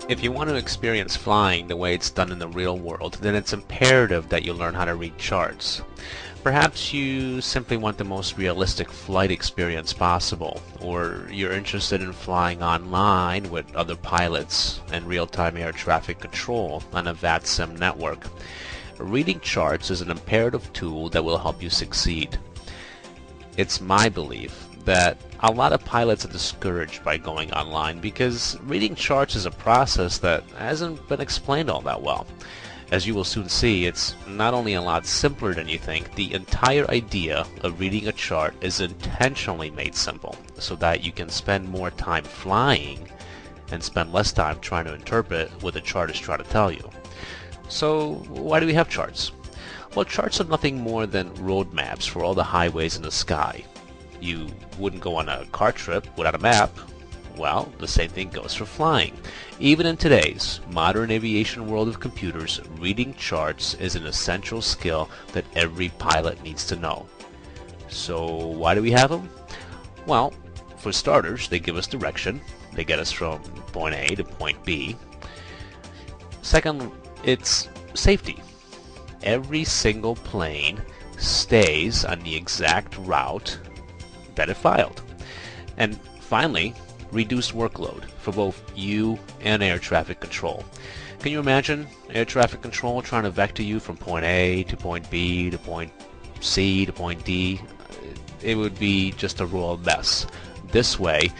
If you want to experience flying the way it's done in the real world, then it's imperative that you learn how to read charts. Perhaps you simply want the most realistic flight experience possible, or you're interested in flying online with other pilots and real-time air traffic control on a VATSIM network. Reading charts is an imperative tool that will help you succeed. It's my belief that a lot of pilots are discouraged by going online because reading charts is a process that hasn't been explained all that well. As you will soon see, it's not only a lot simpler than you think, the entire idea of reading a chart is intentionally made simple so that you can spend more time flying and spend less time trying to interpret what the chart is trying to tell you. So why do we have charts? Well, charts are nothing more than road maps for all the highways in the sky. You wouldn't go on a car trip without a map. Well, the same thing goes for flying. Even in today's modern aviation world of computers, reading charts is an essential skill that every pilot needs to know. So why do we have them? Well, for starters, they give us direction. They get us from point A to point B. Second, it's safety. Every single plane stays on the exact route that it filed. And finally, reduced workload for both you and air traffic control. Can you imagine air traffic control trying to vector you from point A to point B to point C to point D? It would be just a royal mess. This way,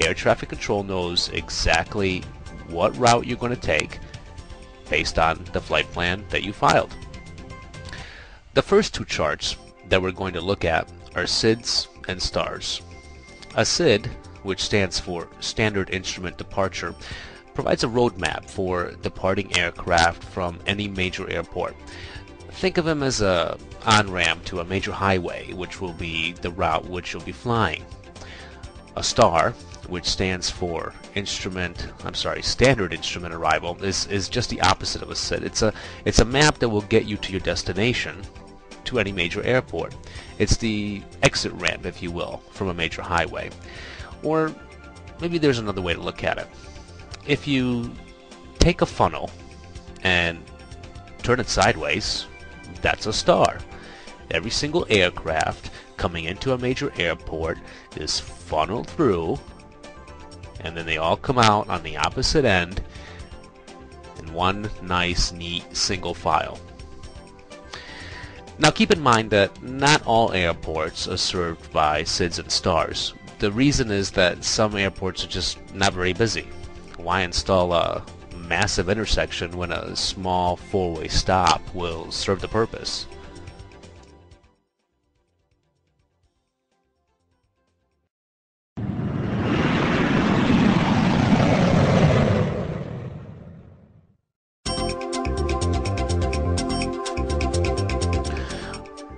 air traffic control knows exactly what route you're going to take based on the flight plan that you filed. The first two charts that we're going to look at are SIDs and STARs. A SID, which stands for Standard Instrument Departure, provides a roadmap for departing aircraft from any major airport. Think of them as an on-ramp to a major highway, which will be the route which you'll be flying. A STAR, which stands for Standard Instrument Arrival, is just the opposite of a SID. It's a map that will get you to your destination, to any major airport. It's the exit ramp, if you will, from a major highway. Or maybe there's another way to look at it. If you take a funnel and turn it sideways, that's a STAR. Every single aircraft coming into a major airport is funneled through, and then they all come out on the opposite end in one nice, neat, single file. Now keep in mind that not all airports are served by SIDs and STARs. The reason is that some airports are just not very busy. Why install a massive intersection when a small four-way stop will serve the purpose?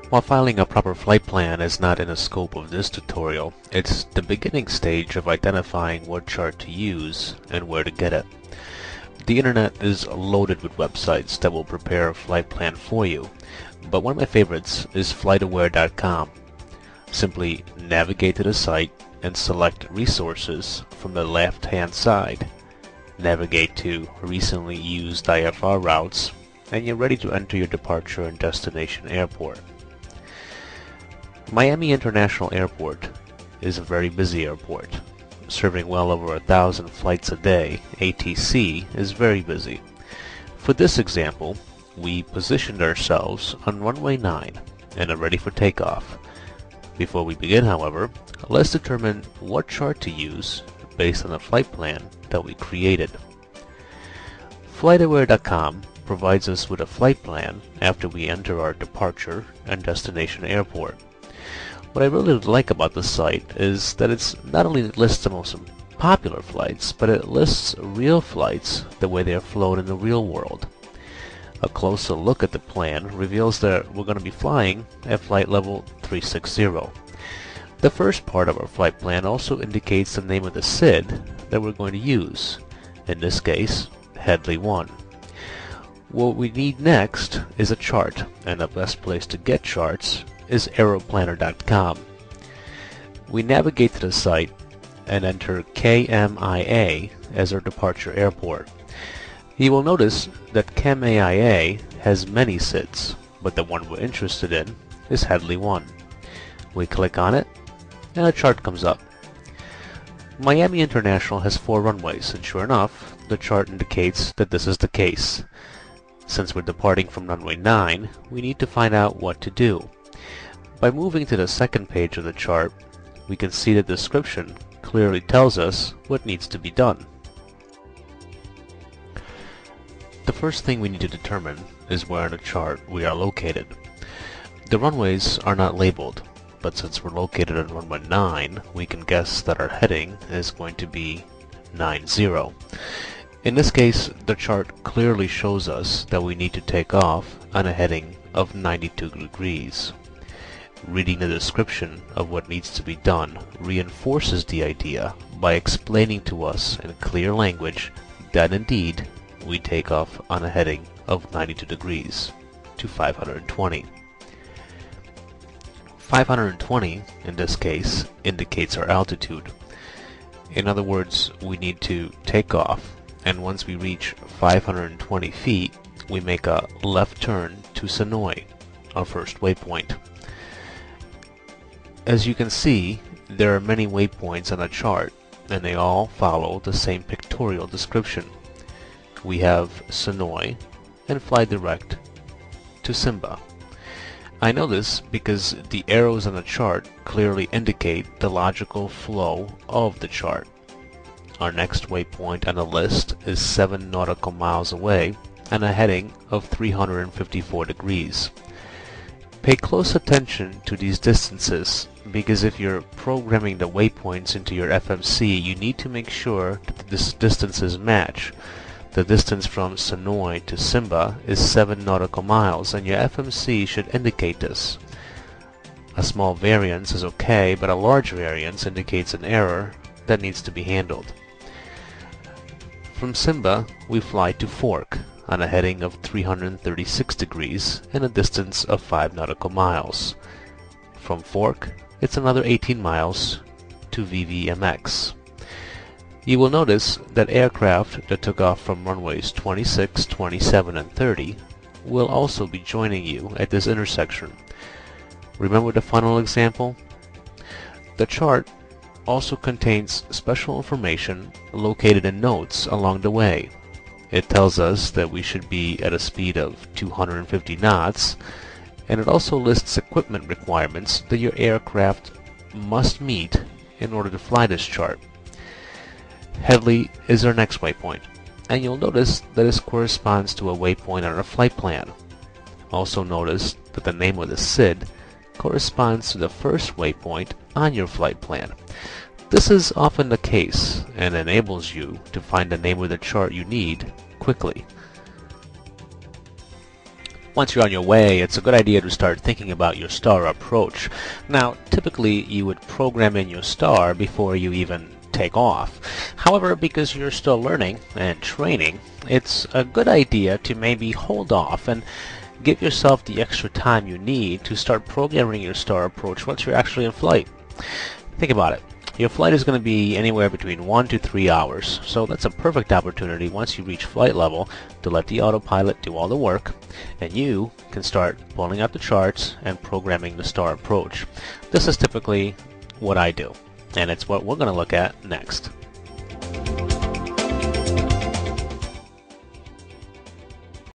While filing a proper flight plan is not in the scope of this tutorial, it's the beginning stage of identifying what chart to use and where to get it. The internet is loaded with websites that will prepare a flight plan for you, but one of my favorites is flightaware.com. Simply navigate to the site and select Resources from the left-hand side. Navigate to Recently Used IFR Routes, and you're ready to enter your departure and destination airport. Miami International Airport is a very busy airport. Serving well over 1,000 flights a day, ATC is very busy. For this example, we positioned ourselves on runway 9 and are ready for takeoff. Before we begin, however, let's determine what chart to use based on the flight plan that we created. FlightAware.com provides us with a flight plan after we enter our departure and destination airport. What I really like about the site is that it's not only lists the most popular flights, but it lists real flights the way they are flown in the real world. A closer look at the plan reveals that we're going to be flying at flight level 360. The first part of our flight plan also indicates the name of the SID that we're going to use, in this case, Headley 1. What we need next is a chart, and the best place to get charts is aeroplanner.com. We navigate to the site and enter KMIA as our departure airport. You will notice that KMIA has many SIDs, but the one we're interested in is Headley 1. We click on it, and a chart comes up. Miami International has 4 runways, and sure enough, the chart indicates that this is the case. Since we're departing from runway 9, we need to find out what to do. By moving to the second page of the chart, we can see the description clearly tells us what needs to be done. The first thing we need to determine is where in the chart we are located. The runways are not labeled, but since we're located on runway 9, we can guess that our heading is going to be 90. In this case, the chart clearly shows us that we need to take off on a heading of 92 degrees. Reading the description of what needs to be done reinforces the idea by explaining to us in clear language that indeed we take off on a heading of 92 degrees to 520. 520 in this case indicates our altitude. In other words, we need to take off, and once we reach 520 feet, we make a left turn to Sonoy, our first waypoint. As you can see, there are many waypoints on the chart, and they all follow the same pictorial description. We have Sonoy and fly direct to Simba. I know this because the arrows on the chart clearly indicate the logical flow of the chart. Our next waypoint on the list is 7 nautical miles away and a heading of 354 degrees. Pay close attention to these distances because if you're programming the waypoints into your FMC, you need to make sure that the distances match. The distance from Sonoy to Simba is 7 nautical miles, and your FMC should indicate this. A small variance is okay, but a large variance indicates an error that needs to be handled. From Simba, we fly to Fork on a heading of 336 degrees and a distance of 5 nautical miles. From Fork, it's another 18 miles to VVMX. You will notice that aircraft that took off from runways 26, 27, and 30 will also be joining you at this intersection. Remember the funnel example? The chart also contains special information located in notes along the way. It tells us that we should be at a speed of 250 knots, and it also lists equipment requirements that your aircraft must meet in order to fly this chart. Headley is our next waypoint, and you'll notice that this corresponds to a waypoint on our flight plan. Also notice that the name of the SID corresponds to the first waypoint on your flight plan. This is often the case and enables you to find the name of the chart you need quickly. Once you're on your way, it's a good idea to start thinking about your STAR approach. Now, typically you would program in your STAR before you even take off. However, because you're still learning and training, it's a good idea to maybe hold off and give yourself the extra time you need to start programming your STAR approach once you're actually in flight. Think about it. Your flight is going to be anywhere between 1 to 3 hours, so that's a perfect opportunity once you reach flight level to let the autopilot do all the work, and you can start pulling out the charts and programming the STAR approach. This is typically what I do, and it's what we're going to look at next.